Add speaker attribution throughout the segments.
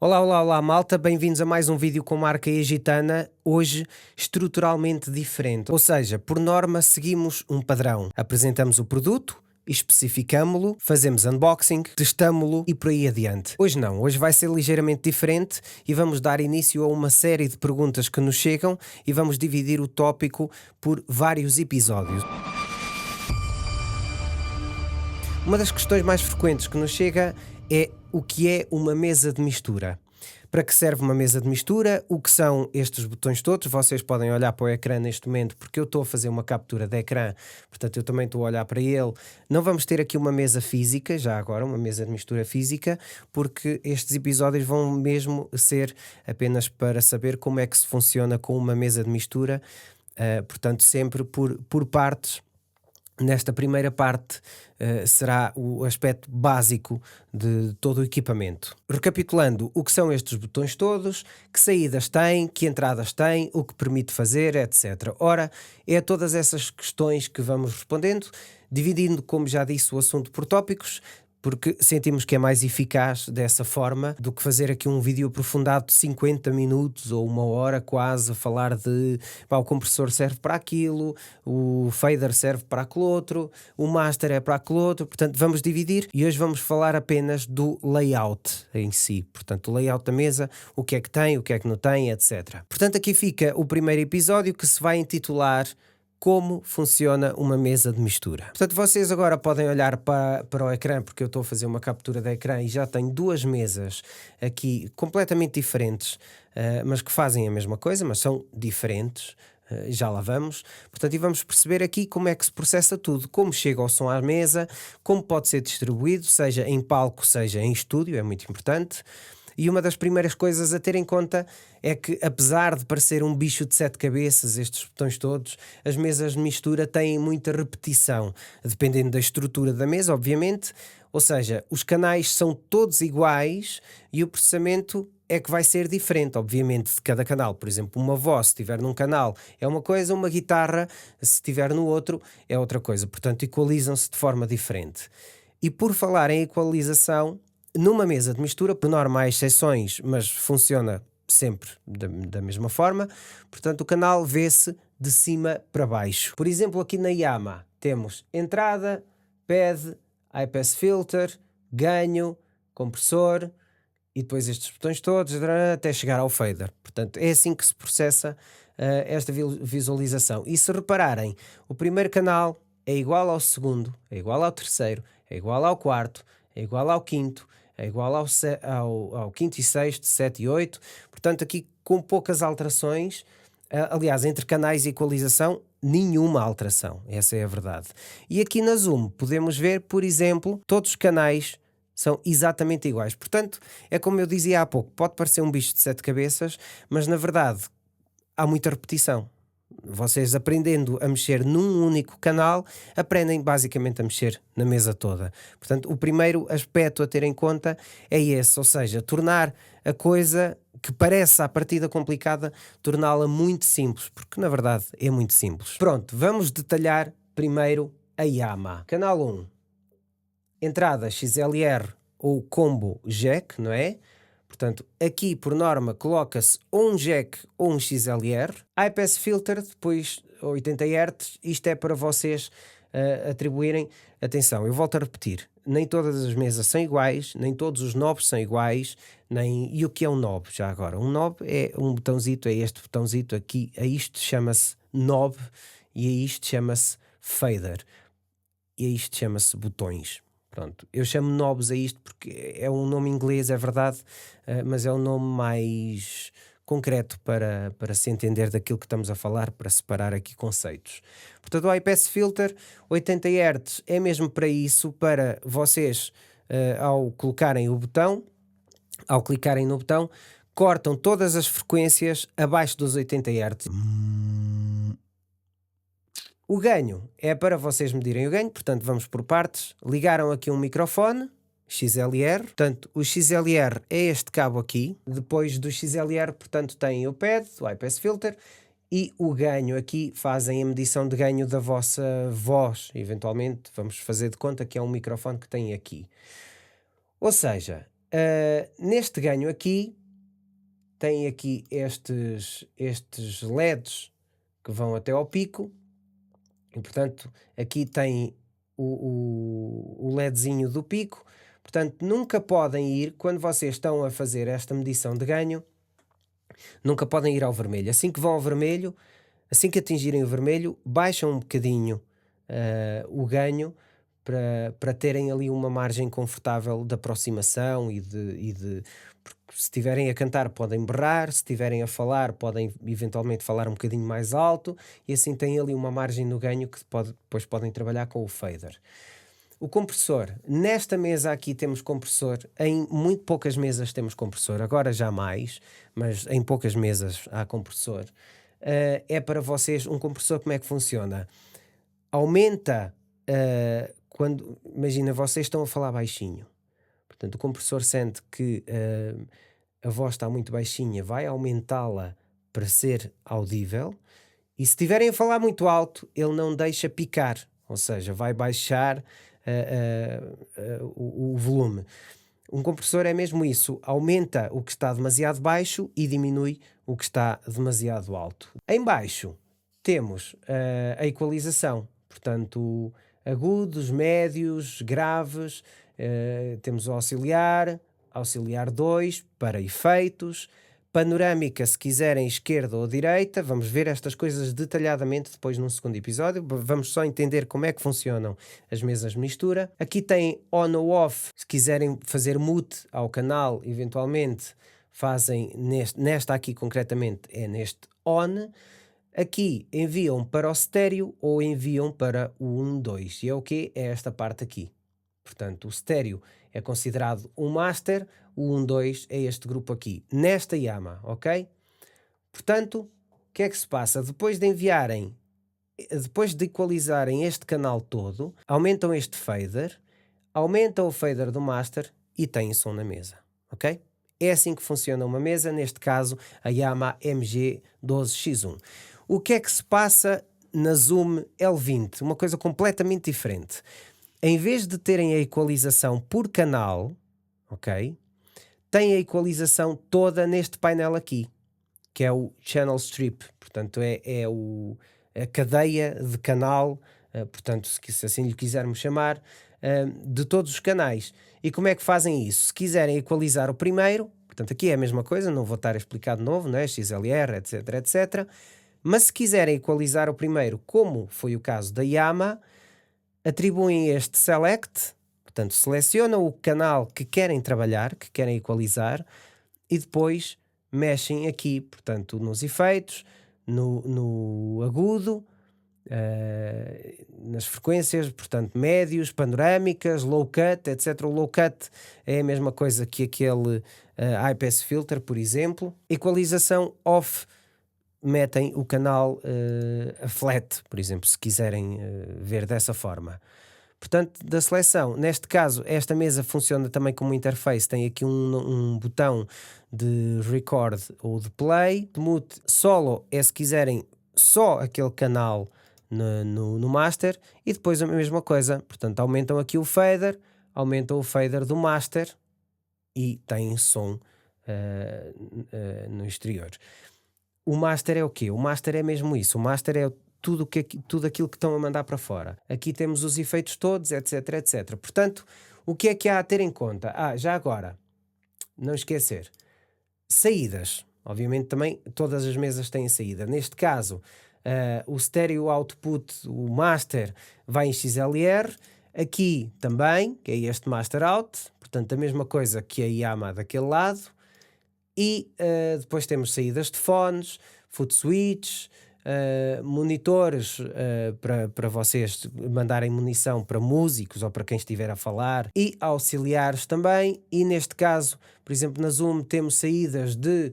Speaker 1: Olá, olá, olá malta, bem-vindos a mais um vídeo com marca Egitana, hoje estruturalmente diferente, ou seja, por norma seguimos um padrão, apresentamos o produto, especificamo-lo, fazemos unboxing, testámo-lo e por aí adiante. Hoje não, hoje vai ser ligeiramente diferente e vamos dar início a uma série de perguntas que nos chegam e vamos dividir o tópico por vários episódios. Uma das questões mais frequentes que nos chega é o que é uma mesa de mistura. Para que serve uma mesa de mistura? O que são estes botões todos? Vocês podem olhar para o ecrã neste momento, porque eu estou a fazer uma captura de ecrã, portanto eu também estou a olhar para ele. Não vamos ter aqui uma mesa física, já agora, uma mesa de mistura física, porque estes episódios vão mesmo ser apenas para saber como é que se funciona com uma mesa de mistura, portanto sempre por partes. Nesta primeira parte será o aspecto básico de todo o equipamento. Recapitulando, o que são estes botões todos, que saídas têm, que entradas têm, o que permite fazer, etc. Ora, é a todas essas questões que vamos respondendo, dividindo, como já disse, o assunto por tópicos, porque sentimos que é mais eficaz dessa forma do que fazer aqui um vídeo aprofundado de 50 minutos ou uma hora quase a falar de o compressor serve para aquilo, o fader serve para aquele outro, o master é para aquele outro, portanto vamos dividir e hoje vamos falar apenas do layout em si, portanto o layout da mesa, o que é que tem, o que é que não tem, etc. Portanto aqui fica o primeiro episódio que se vai intitular Como funciona uma mesa de mistura. Portanto, vocês agora podem olhar para o ecrã, porque eu estou a fazer uma captura de ecrã e já tenho duas mesas aqui completamente diferentes, mas que fazem a mesma coisa, mas são diferentes. Já lá vamos. Portanto, e vamos perceber aqui como é que se processa tudo, como chega o som à mesa, como pode ser distribuído, seja em palco, seja em estúdio, é muito importante. E uma das primeiras coisas a ter em conta é que, apesar de parecer um bicho de sete cabeças, estes botões todos, as mesas de mistura têm muita repetição, dependendo da estrutura da mesa, obviamente. Ou seja, os canais são todos iguais e o processamento é que vai ser diferente, obviamente, de cada canal. Por exemplo, uma voz, se estiver num canal, é uma coisa, uma guitarra, se estiver no outro, é outra coisa. Portanto, equalizam-se de forma diferente. E por falar em equalização, numa mesa de mistura, por norma há exceções, mas funciona sempre da mesma forma, portanto o canal vê-se de cima para baixo. Por exemplo, aqui na Yamaha temos entrada, pad, high pass filter, ganho, compressor e depois estes botões todos até chegar ao fader. Portanto é assim que se processa esta visualização. E se repararem, o primeiro canal é igual ao segundo, é igual ao terceiro, é igual ao quarto, é igual ao quinto, é igual ao quinto e sexto, 7 e 8, portanto aqui com poucas alterações, aliás, entre canais e equalização, nenhuma alteração, essa é a verdade. E aqui na Zoom podemos ver, por exemplo, todos os canais são exatamente iguais, portanto, é como eu dizia há pouco, pode parecer um bicho de sete cabeças, mas na verdade há muita repetição. Vocês aprendendo a mexer num único canal, aprendem basicamente a mexer na mesa toda. Portanto, o primeiro aspecto a ter em conta é esse, ou seja, tornar a coisa que parece à partida complicada, torná-la muito simples, porque na verdade é muito simples. Pronto, vamos detalhar primeiro a Yamaha. Canal 1, entrada XLR ou combo jack, não é? Portanto, aqui por norma coloca-se ou um jack ou um XLR. High pass filter, depois 80 Hz, isto é para vocês atribuírem atenção. Eu volto a repetir, nem todas as mesas são iguais, nem todos os knobs são iguais, e o que é um knob já agora? Um knob é um botãozito, é este botãozito aqui, a isto chama-se knob e a isto chama-se fader e a isto chama-se botões. Pronto, eu chamo knobs a isto porque é um nome inglês, é verdade, mas é um nome mais concreto para se entender daquilo que estamos a falar, para separar aqui conceitos. Portanto, o high pass filter, 80 Hz, é mesmo para isso, para vocês, ao colocarem o botão, ao clicarem no botão, cortam todas as frequências abaixo dos 80 Hz. O ganho é para vocês medirem o ganho, portanto vamos por partes. Ligaram aqui um microfone, XLR, portanto o XLR é este cabo aqui. Depois do XLR, portanto tem o pad, o high pass filter e o ganho aqui, fazem a medição de ganho da vossa voz. Eventualmente vamos fazer de conta que é um microfone que tem aqui. Ou seja, Neste ganho aqui, tem aqui estes LEDs que vão até ao pico, e portanto aqui tem o LEDzinho do pico. Portanto, nunca podem ir, quando vocês estão a fazer esta medição de ganho, nunca podem ir ao vermelho. Assim que vão ao vermelho, assim que atingirem o vermelho, baixam um bocadinho o ganho para terem ali uma margem confortável de aproximação porque se estiverem a cantar podem berrar, se estiverem a falar podem eventualmente falar um bocadinho mais alto, e assim têm ali uma margem no ganho que depois podem trabalhar com o fader. O compressor, nesta mesa aqui temos compressor, em muito poucas mesas temos compressor, agora já mais, mas em poucas mesas há compressor. É para vocês um compressor. Como é que funciona? Aumenta quando, imagina, vocês estão a falar baixinho, portanto o compressor sente que a voz está muito baixinha, vai aumentá-la para ser audível, e se estiverem a falar muito alto, ele não deixa picar, ou seja, vai baixar o volume. Um compressor é mesmo isso, aumenta o que está demasiado baixo e diminui o que está demasiado alto. Em baixo temos a equalização, portanto, agudos, médios, graves, temos o auxiliar, auxiliar 2 para efeitos, panorâmica se quiserem esquerda ou direita. Vamos ver estas coisas detalhadamente depois num segundo episódio, vamos só entender como é que funcionam as mesas de mistura. Aqui tem on ou off, se quiserem fazer mute ao canal, eventualmente fazem nesta aqui concretamente é neste on. Aqui enviam para o estéreo ou enviam para o 1, 2, e é o que é esta parte aqui. Portanto, o estéreo é considerado um master, o 1, 2 é este grupo aqui, nesta Yamaha, ok? Portanto, o que é que se passa? Depois de enviarem, depois de equalizarem este canal todo, aumentam este fader, aumentam o fader do master e têm som na mesa, ok? É assim que funciona uma mesa, neste caso a Yamaha MG12X1. O que é que se passa na Zoom L20? Uma coisa completamente diferente. Em vez de terem a equalização por canal, ok? Tem a equalização toda neste painel aqui, que é o Channel Strip, portanto é a cadeia de canal, portanto se assim lhe quisermos chamar, de todos os canais. E como é que fazem isso? Se quiserem equalizar o primeiro, portanto aqui é a mesma coisa, não vou estar a explicar de novo, não é? XLR, etc, etc. Mas se quiserem equalizar o primeiro, como foi o caso da Yamaha, atribuem este select, portanto selecionam o canal que querem trabalhar, que querem equalizar, e depois mexem aqui, portanto nos efeitos, no agudo, nas frequências, portanto médios, panorâmicas, low cut, etc. O low cut é a mesma coisa que aquele high pass filter, por exemplo. Equalização off, metem o canal a flat, por exemplo, se quiserem ver dessa forma. Portanto, da seleção, neste caso, esta mesa funciona também como interface, tem aqui um botão de record ou de play, de mute. Solo é se quiserem só aquele canal no master, e depois a mesma coisa, portanto aumentam aqui o fader, aumentam o fader do master e têm som no exterior. O master é o quê? O master é mesmo isso, o master é tudo aquilo que estão a mandar para fora. Aqui temos os efeitos todos, etc, etc. Portanto, o que é que há a ter em conta? Já agora, não esquecer, saídas. Obviamente também todas as mesas têm saída. Neste caso, o stereo output, o master, vai em XLR. Aqui também, que é este master out, portanto a mesma coisa que a Yamaha daquele lado. E depois temos saídas de fones, foot switch, monitores para vocês mandarem munição para músicos ou para quem estiver a falar, e auxiliares também. E neste caso, por exemplo, na Zoom temos saídas de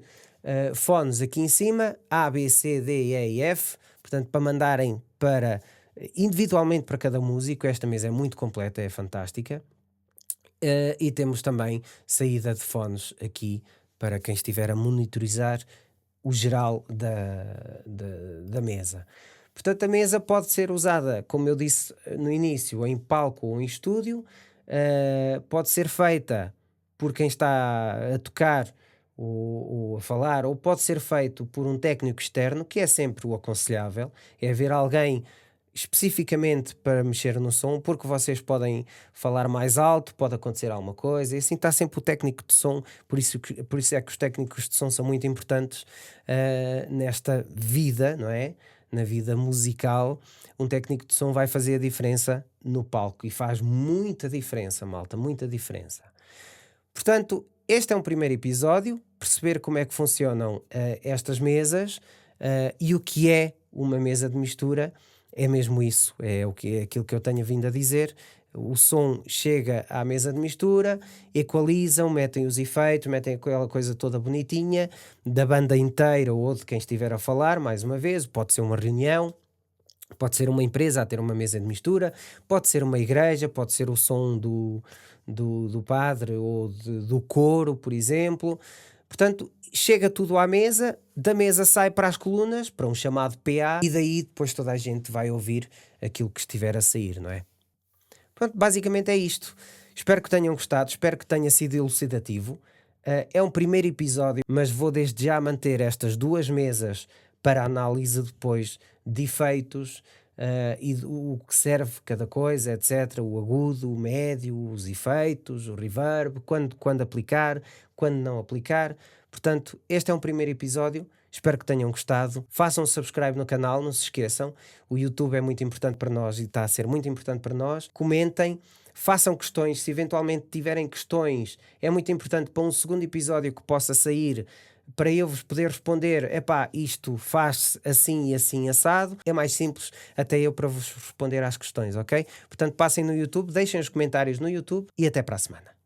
Speaker 1: fones aqui em cima, A, B, C, D, E e F, portanto para mandarem individualmente para cada músico. Esta mesa é muito completa, é fantástica. E temos também saída de fones aqui para quem estiver a monitorizar o geral da mesa. Portanto, a mesa pode ser usada, como eu disse no início, em palco ou em estúdio. Pode ser feita por quem está a tocar ou a falar, ou pode ser feito por um técnico externo, que é sempre o aconselhável, é haver alguém especificamente para mexer no som, porque vocês podem falar mais alto, pode acontecer alguma coisa, e assim está sempre o técnico de som, por isso é que os técnicos de som são muito importantes nesta vida, não é? Na vida musical, um técnico de som vai fazer a diferença no palco e faz muita diferença, malta, muita diferença. Portanto, este é um primeiro episódio, perceber como é que funcionam estas mesas e o que é uma mesa de mistura. É mesmo isso, é aquilo que eu tenho vindo a dizer. O som chega à mesa de mistura, equalizam, metem os efeitos, metem aquela coisa toda bonitinha da banda inteira ou de quem estiver a falar, mais uma vez, pode ser uma reunião. Pode ser uma empresa a ter uma mesa de mistura, pode ser uma igreja, pode ser o som do padre ou do coro, por exemplo. Portanto, chega tudo à mesa, da mesa sai para as colunas, para um chamado PA, e daí depois toda a gente vai ouvir aquilo que estiver a sair, não é? Pronto, basicamente é isto. Espero que tenham gostado, espero que tenha sido elucidativo. É um primeiro episódio, mas vou desde já manter estas duas mesas para análise depois de efeitos o que serve cada coisa, etc. O agudo, o médio, os efeitos, o reverb, quando aplicar, quando não aplicar. Portanto, este é um primeiro episódio. Espero que tenham gostado. Façam subscribe no canal, não se esqueçam. O YouTube é muito importante para nós e está a ser muito importante para nós. Comentem, façam questões. Se eventualmente tiverem questões, é muito importante para um segundo episódio que possa sair, para eu vos poder responder, epá, isto faz-se assim e assim assado. É mais simples até eu para vos responder às questões, ok? Portanto, passem no YouTube, deixem os comentários no YouTube e até para a semana.